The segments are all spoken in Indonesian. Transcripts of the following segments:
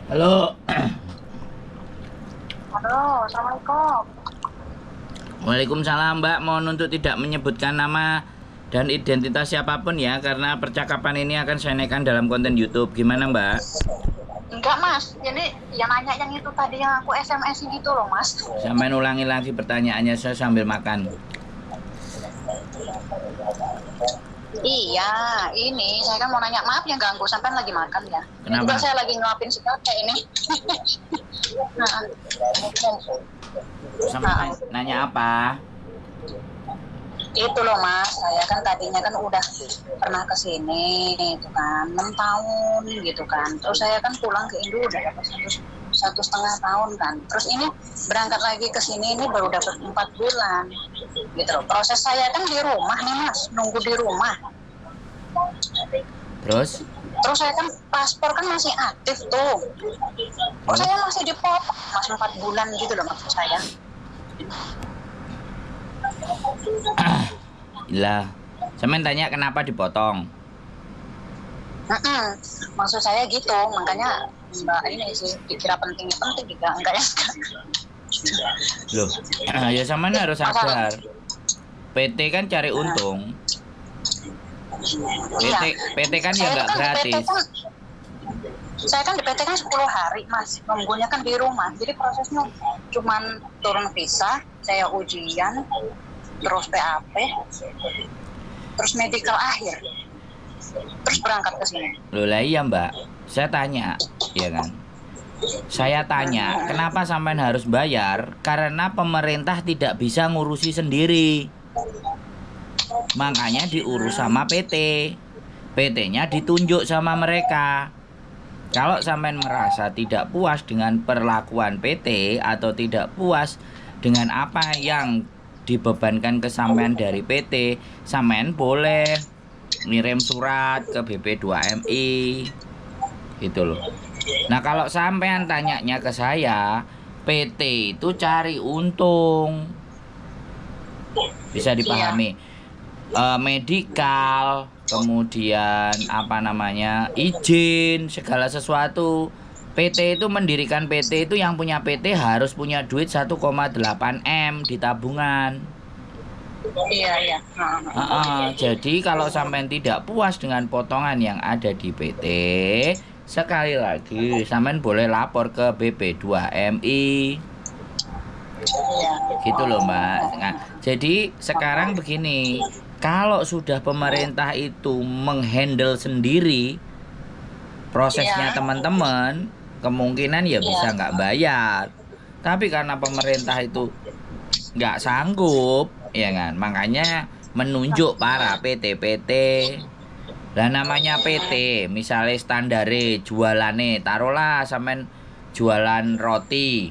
Halo. Halo, Assalamualaikum. Waalaikumsalam Mbak. Mohon untuk tidak menyebutkan nama dan identitas siapapun ya, karena percakapan ini akan saya naikkan dalam konten YouTube. Gimana Mbak? Enggak, Mas. Ini yang nanya yang itu tadi yang aku SMS gitu loh, Mas. Sampai ulangi lagi pertanyaannya, saya sambil makan. Iya, ini saya kan mau nanya, maaf ya ganggu sampai lagi makan ya. Ini Kenapa? juga saya lagi nyuapin si kakek ini. Nah, Sampai nanya apa? itu loh Mas, saya kan tadinya kan udah pernah ke sini itu kan 6 tahun gitu kan. Terus saya kan pulang ke Indo udah dapat satu setengah tahun kan. Terus ini berangkat lagi ke sini ini baru dapat 4 bulan gitu loh. Proses saya kan di rumah nih Mas, nunggu di rumah. Terus? Terus saya kan paspor kan masih aktif tuh. Kok saya masih dipotong Mas 4 bulan gitu loh maksud saya. Lah, sampai tanya kenapa dipotong? Maksud saya gitu, makanya Mbak ini sih dikira penting juga enggak ya? Loh, ya sampean harus sadar. PT kan cari untung. PT kan ya nggak gratis. Saya kan di PT kan 10 hari Mas, nunggunya kan di rumah. Jadi prosesnya cuman turun visa, saya ujian, terus PAP, terus medical akhir, terus berangkat ke sini. Loh lah iya Mbak, saya tanya, ya kan? Saya tanya, kenapa sampean harus bayar? Karena pemerintah tidak bisa ngurusi sendiri. Makanya diurus sama PT. PT-nya ditunjuk sama mereka. Kalau sampean merasa tidak puas dengan perlakuan PT atau tidak puas dengan apa yang dibebankan ke sampean dari PT, sampean boleh ngirim surat ke BP2MI gitu loh. Nah kalau sampean tanyanya ke saya, PT itu cari untung, bisa dipahami. Medikal, kemudian apa namanya, izin segala sesuatu. PT itu mendirikan PT itu yang punya PT harus punya duit 1,8 M di tabungan. Iya. Jadi kalau sampean tidak puas dengan potongan yang ada di PT, sekali lagi sampean boleh lapor ke BP2MI. Gitu loh Mbak. Nah, jadi sekarang begini, kalau sudah pemerintah itu menghandle sendiri prosesnya teman-teman, kemungkinan ya bisa nggak bayar. Tapi karena pemerintah itu nggak sanggup, ya kan, makanya menunjuk para PT-PT. Lah namanya PT, misalnya standare jualane, taruhlah sampean jualan roti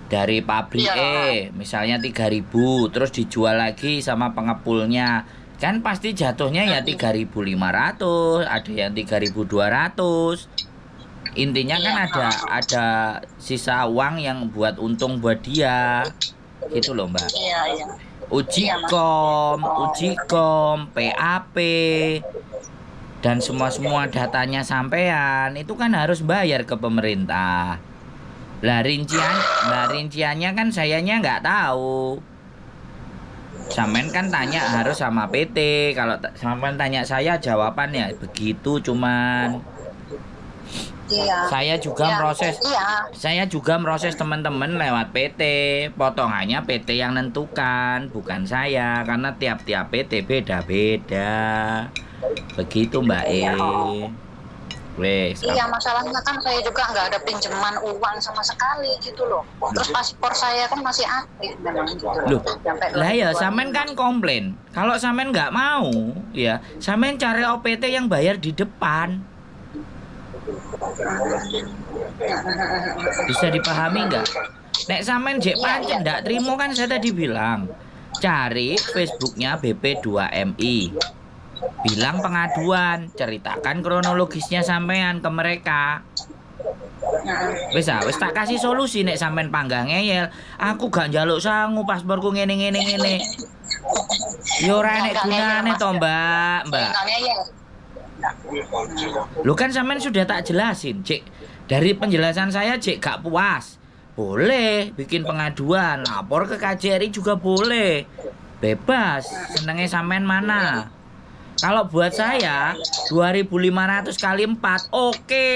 dari pabrik misalnya 3.000, terus dijual lagi sama pengepulnya. Kan pasti jatuhnya ya 3.500, ada yang 3.200. Intinya kan ada sisa uang yang buat untung buat dia. Gitu loh, Mbak. Uji kom, PAP, dan semua datanya sampean itu kan harus bayar ke pemerintah. Lah rinciannya kan sayanya nggak tahu. Sampean kan tanya harus sama PT. Kalau sampean tanya saya, jawabannya begitu cuman. Saya juga meroses teman-teman lewat PT. Potongannya PT yang nentukan, bukan saya, karena tiap-tiap PT beda-beda. Begitu Mbak E. Iya, masalahnya kan saya juga nggak ada pinjaman uang sama sekali gitu loh. Terus paspor saya kan masih aktif memang gitu loh. Lah ya sampean kan komplain. Kalau sampean nggak mau, ya sampean cari OPT yang bayar di depan. Bisa dipahami nggak? Nek sampean jek pancen ndak trimo kan saya tadi bilang. Cari Facebooknya BP2MI. Bilang pengaduan, ceritakan kronologisnya sampean ke mereka. Wis tak kasih solusi nek sampean panggang ngeyel. Aku gak njaluk sangu pasporku ngene. Yo ora nek gunane to, Mbak. Lu kan sampean sudah tak jelasin, Cik. Dari penjelasan saya Jek gak puas, boleh bikin pengaduan, lapor ke KJRI juga boleh, bebas, senengnya sampean mana. Kalau buat saya 2.500 kali 4 oke.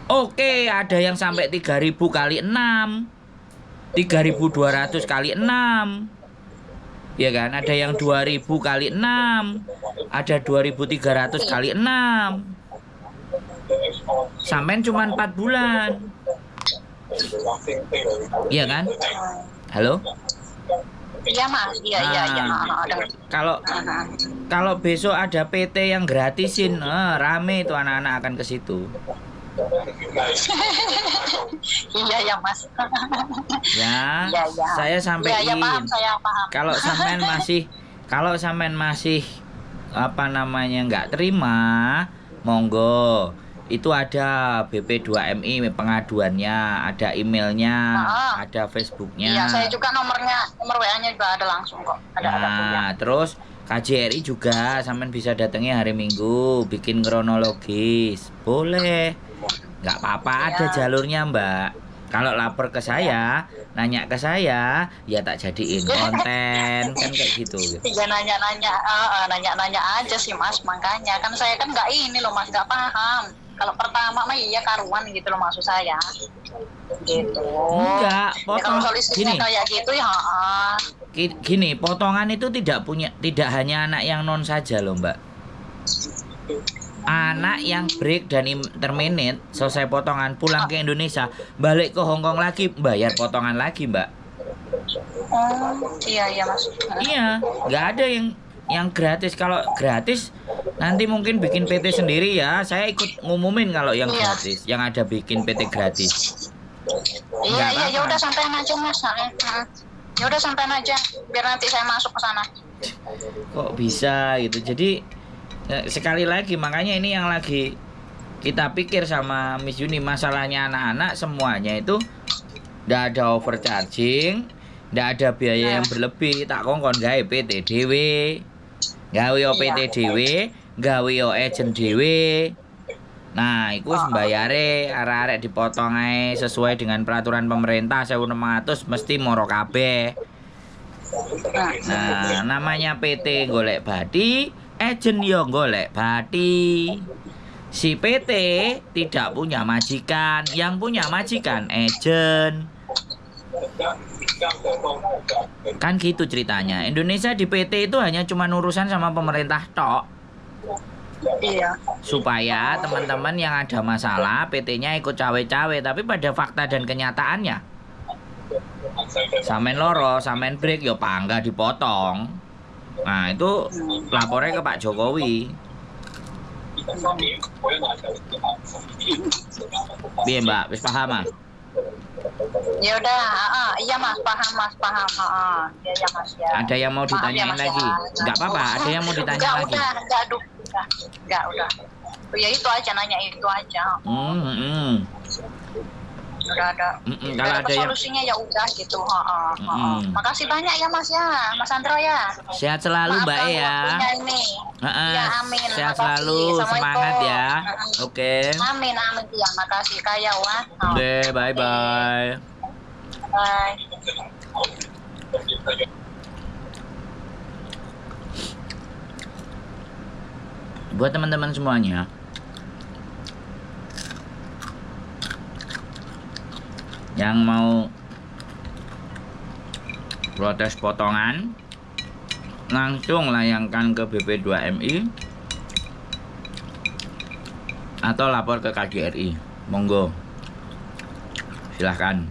Oke, ada yang sampai 3.000 kali 6, 3.200 kali 6. Ya kan, ada yang 2.000 kali 6, ada 2.300 kali 6. Sampean cuma 4 bulan. Iya kan? Halo? Iya Mas, iya. Kalau besok ada PT yang gratisin, rame itu anak-anak akan ke situ. Iya ya Mas. Ya, Ya. saya sampaikan. Ya, paham, saya paham. Kalau sampean masih apa namanya nggak terima, monggo. Itu ada BP2MI pengaduannya, ada emailnya, ada Facebooknya. Iya, saya juga nomor WA-nya juga ada langsung kok. Nah, terus KJRI juga sampean bisa datangi hari Minggu, bikin kronologis, boleh, nggak apa-apa, ada jalurnya Mbak. Kalau lapor ke saya, nanya ke saya, ya tak jadiin konten kan kayak gitu. Iya nanya aja sih Mas, makanya kan saya kan nggak ini loh Mas, nggak paham. Kalau pertama mah iya karuan gitu loh maksud saya. Gitu. Enggak, Ya, kalau solisnya kayak gitu ya. Gini, potongan itu tidak hanya anak yang non saja loh Mbak. Anak yang break dan interminate selesai potongan pulang ke Indonesia, balik ke Hongkong lagi bayar potongan lagi Mbak. Oh iya Mas. Iya, nggak ada yang gratis. Kalau gratis nanti mungkin bikin PT sendiri ya. Saya ikut ngumumin kalau yang gratis, yang ada bikin PT gratis. Iya, ya udah sampein aja Mas. Ya udah sampein aja biar nanti saya masuk ke sana. Kok bisa gitu. Jadi sekali lagi makanya ini yang lagi kita pikir sama Miss Yuni, masalahnya anak-anak semuanya itu ndak ada overcharging, ndak ada biaya yang berlebih, tak kongkon gawe PT dhewe. Gawe PT dhewe, gawe agent dhewe. Nah, iku wis mbayare arek-arek dipotong ae sesuai dengan peraturan pemerintah 1.600 mesti moro kabeh. Nah, namanya PT golek bathi, agent yo golek bathi. Si PT tidak punya majikan, yang punya majikan agent. Kan gitu ceritanya. Indonesia di PT itu hanya cuma urusan sama pemerintah tok. Iya. Supaya teman-teman yang ada masalah PT-nya ikut cawe-cawe, tapi pada fakta dan kenyataannya samen loro, samen break yo pangga dipotong. Nah, itu lapornya ke Pak Jokowi. Piye Mbak, wis paham ah? Ya udah, iya Mas, paham. Ya Mas ya. Ada yang mau ditanyain lagi? Enggak apa-apa, ada yang mau ditanya lagi. Enggak, udah. Ya itu aja, nanya itu aja. Udah ada. Kalau ada yang solusinya ya udah gitu. Makasih banyak ya Mas ya, Mas Andro ya. Sehat selalu Mbak ya. Ya, amin. Sehat selalu, semangat ya. Oke. Amin ya, makasih kaya wah. Oke, bye. Bye. Buat teman-teman semuanya, yang mau protes potongan, langsung layangkan ke BP2MI atau lapor ke KJRI. Monggo, silahkan,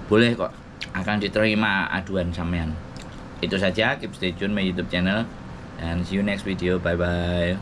boleh kok, akan diterima aduan sampean. Itu saja, keep stay tune my YouTube channel, and see you next video. Bye bye.